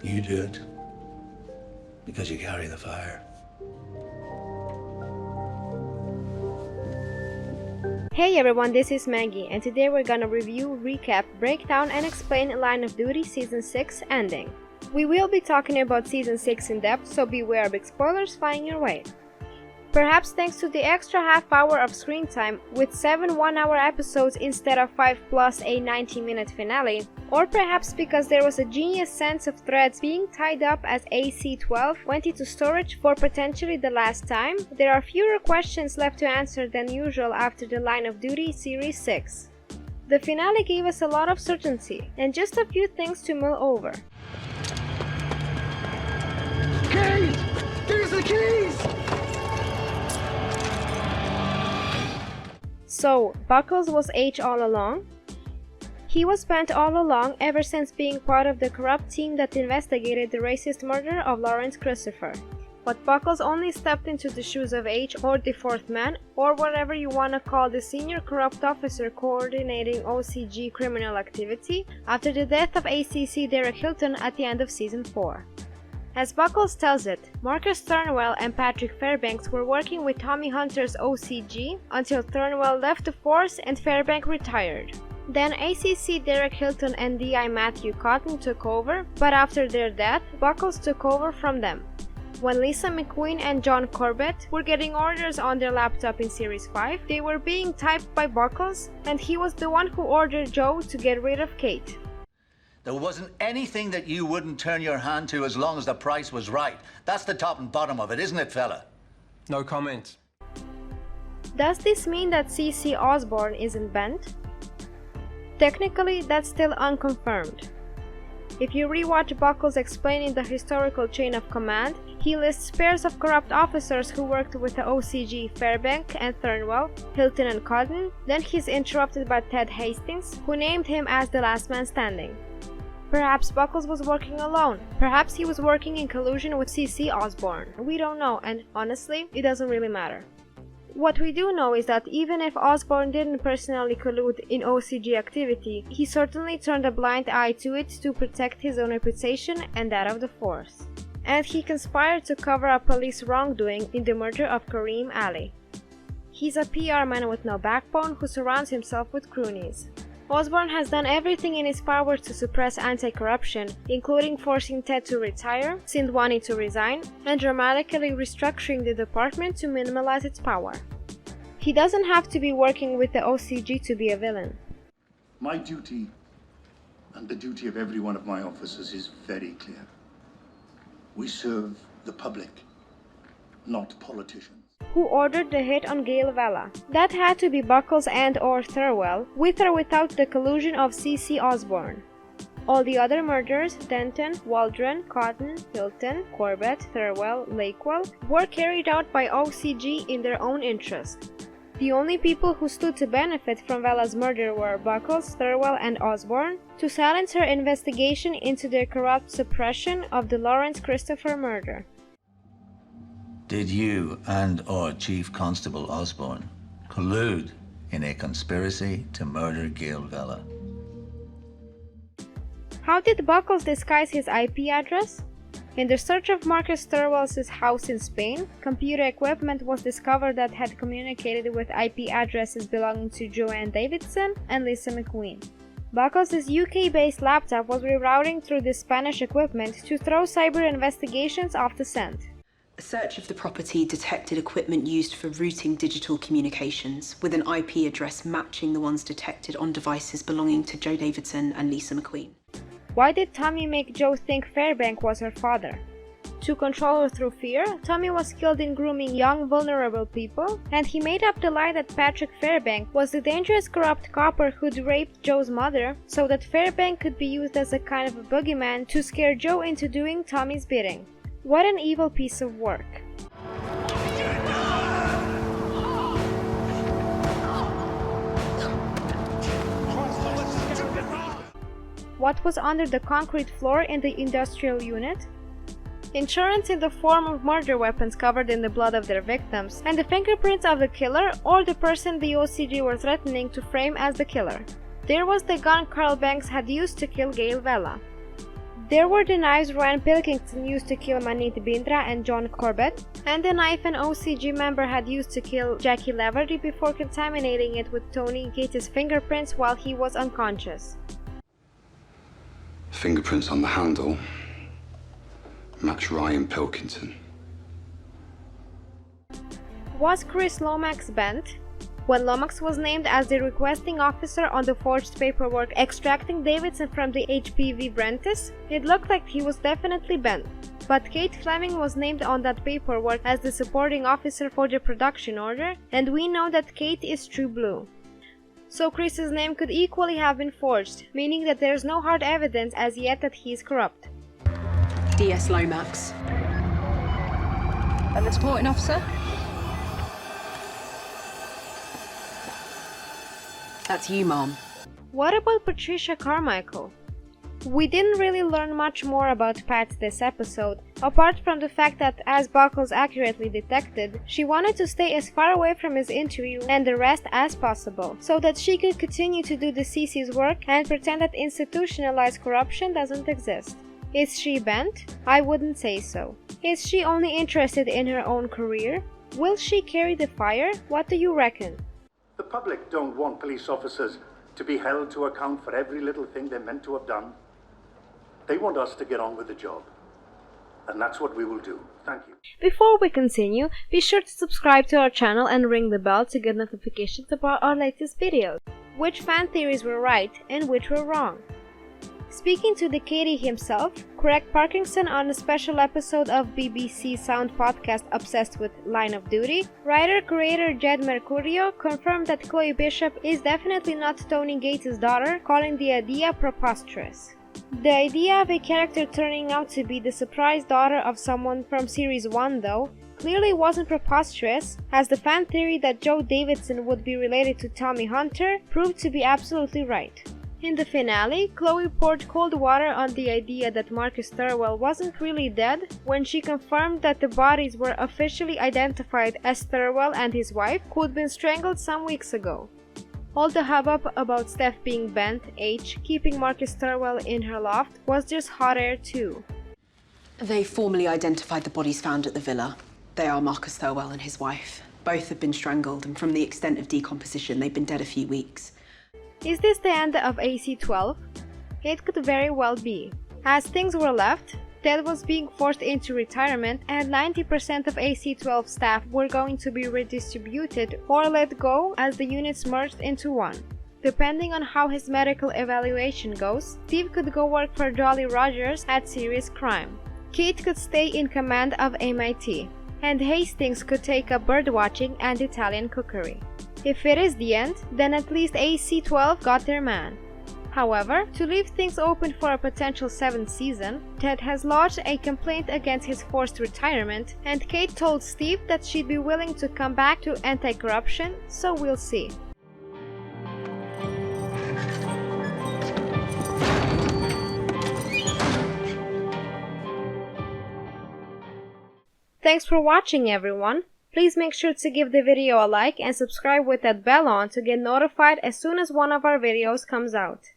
You do it because you carry the fire. Hey everyone, this is Maggie, and today we're gonna review, recap, break down, and explain Line of Duty Season 6 ending. We will be talking about Season 6 in depth, so beware big spoilers flying your way. Perhaps thanks to the extra half hour of screen time, with 7 one-hour episodes instead of 5 plus a 90-minute finale, or perhaps because there was a genius sense of threads being tied up as AC-12 went into storage for potentially the last time, there are fewer questions left to answer than usual after the Line of Duty Series 6. The finale gave us a lot of certainty, and just a few things to mull over. Keys! There's the keys! So, Buckles was H all along? He was bent all along ever since being part of the corrupt team that investigated the racist murder of Lawrence Christopher. But Buckles only stepped into the shoes of H, or the fourth man, or whatever you wanna call the senior corrupt officer coordinating OCG criminal activity, after the death of ACC Derek Hilton at the end of Season 4. As Buckles tells it, Marcus Thornwell and Patrick Fairbanks were working with Tommy Hunter's OCG until Thornwell left the force and Fairbank retired. Then ACC Derek Hilton and DI Matthew Cotton took over, but after their death, Buckles took over from them. When Lisa McQueen and John Corbett were getting orders on their laptop in Series 5, they were being typed by Buckles, and he was the one who ordered Joe to get rid of Kate. There wasn't anything that you wouldn't turn your hand to as long as the price was right. That's the top and bottom of it, isn't it, fella? No comment. Does this mean that CC Osborne isn't bent? Technically, that's still unconfirmed. If you rewatch Buckles explaining the historical chain of command, he lists pairs of corrupt officers who worked with the OCG Fairbank and Thornwell, Hilton and Cotton, then he's interrupted by Ted Hastings, who named him as the last man standing. Perhaps Buckles was working alone. Perhaps he was working in collusion with CC Osborne. We don't know, and honestly, it doesn't really matter. What we do know is that even if Osborne didn't personally collude in OCG activity, he certainly turned a blind eye to it to protect his own reputation and that of the Force. And he conspired to cover up police wrongdoing in the murder of Kareem Ali. He's a PR man with no backbone who surrounds himself with croonies. Osborne has done everything in his power to suppress anti-corruption, including forcing Ted to retire, Sindwani to resign, and dramatically restructuring the department to minimize its power. He doesn't have to be working with the OCG to be a villain. My duty, and the duty of every one of my officers, is very clear. We serve the public, not politicians. Who ordered the hit on Gail Vella? That had to be Buckles and or Thornwell, with or without the collusion of CC Osborne. All the other murders, Denton, Waldron, Cotton, Hilton, Corbett, Thornwell, Lakewell, were carried out by OCG in their own interest. The only people who stood to benefit from Vella's murder were Buckles, Thornwell, and Osborne, to silence her investigation into their corrupt suppression of the Lawrence Christopher murder. Did you and or Chief Constable Osborne collude in a conspiracy to murder Gail Vella? How did Buckles disguise his IP address? In the search of Marcus Thornwell's house in Spain, computer equipment was discovered that had communicated with IP addresses belonging to Joanne Davidson and Lisa McQueen. Buckles' UK-based laptop was rerouting through this Spanish equipment to throw cyber investigations off the scent. A search of the property detected equipment used for routing digital communications, with an IP address matching the ones detected on devices belonging to Joe Davidson and Lisa McQueen. Why did Tommy make Joe think Fairbank was her father? To control her through fear, Tommy was skilled in grooming young, vulnerable people, and he made up the lie that Patrick Fairbank was the dangerous corrupt copper who'd raped Joe's mother, so that Fairbank could be used as a kind of a boogeyman to scare Joe into doing Tommy's bidding. What an evil piece of work. What was under the concrete floor in the industrial unit? Insurance in the form of murder weapons covered in the blood of their victims, and the fingerprints of the killer or the person the OCG were threatening to frame as the killer. There was the gun Carl Banks had used to kill Gail Vella. There were the knives Ryan Pilkington used to kill Manit Bindra and John Corbett, and the knife an OCG member had used to kill Jackie Laverty before contaminating it with Tony Gates' fingerprints while he was unconscious. Fingerprints on the handle match Ryan Pilkington. Was Chris Lomax bent? When Lomax was named as the requesting officer on the forged paperwork extracting Davidson from the HPV Brentis, it looked like he was definitely bent. But Kate Fleming was named on that paperwork as the supporting officer for the production order, and we know that Kate is true blue. So Chris's name could equally have been forged, meaning that there's no hard evidence as yet that he is corrupt. DS Lomax. And the supporting officer? That's you, Mom. What about Patricia Carmichael? We didn't really learn much more about Pat this episode, apart from the fact that, as Buckles accurately detected, she wanted to stay as far away from his interview and the rest as possible, so that she could continue to do the CC's work and pretend that institutionalized corruption doesn't exist. Is she bent? I wouldn't say so. Is she only interested in her own career? Will she carry the fire? What do you reckon? The public don't want police officers to be held to account for every little thing they're meant to have done. They want us to get on with the job. And that's what we will do. Thank you. Before we continue, be sure to subscribe to our channel and ring the bell to get notifications about our latest videos. Which fan theories were right and which were wrong? Speaking to the Katie himself, Craig Parkinson on a special episode of BBC Sound podcast Obsessed with Line of Duty, writer-creator Jed Mercurio confirmed that Chloe Bishop is definitely not Tony Gates' daughter, calling the idea preposterous. The idea of a character turning out to be the surprise daughter of someone from Series 1, though, clearly wasn't preposterous, as the fan theory that Joe Davidson would be related to Tommy Hunter proved to be absolutely right. In the finale, Chloe poured cold water on the idea that Marcus Thurwell wasn't really dead when she confirmed that the bodies were officially identified as Thurwell and his wife, who had been strangled some weeks ago. All the hubbub about Steph being bent, keeping Marcus Thurwell in her loft, was just hot air too. They formally identified the bodies found at the villa. They are Marcus Thurwell and his wife. Both have been strangled, and from the extent of decomposition, they've been dead a few weeks. Is this the end of AC-12? It could very well be. As things were left, Ted was being forced into retirement and 90% of AC-12 staff were going to be redistributed or let go as the units merged into one. Depending on how his medical evaluation goes, Steve could go work for Jolly Rogers at Serious Crime. Kate could stay in command of MIT, and Hastings could take up birdwatching and Italian cookery. If it is the end, then at least AC-12 got their man. However, to leave things open for a potential 7th season, Ted has lodged a complaint against his forced retirement, and Kate told Steve that she'd be willing to come back to anti-corruption, so we'll see. Thanks for watching, everyone. Please make sure to give the video a like and subscribe with that bell on to get notified as soon as one of our videos comes out.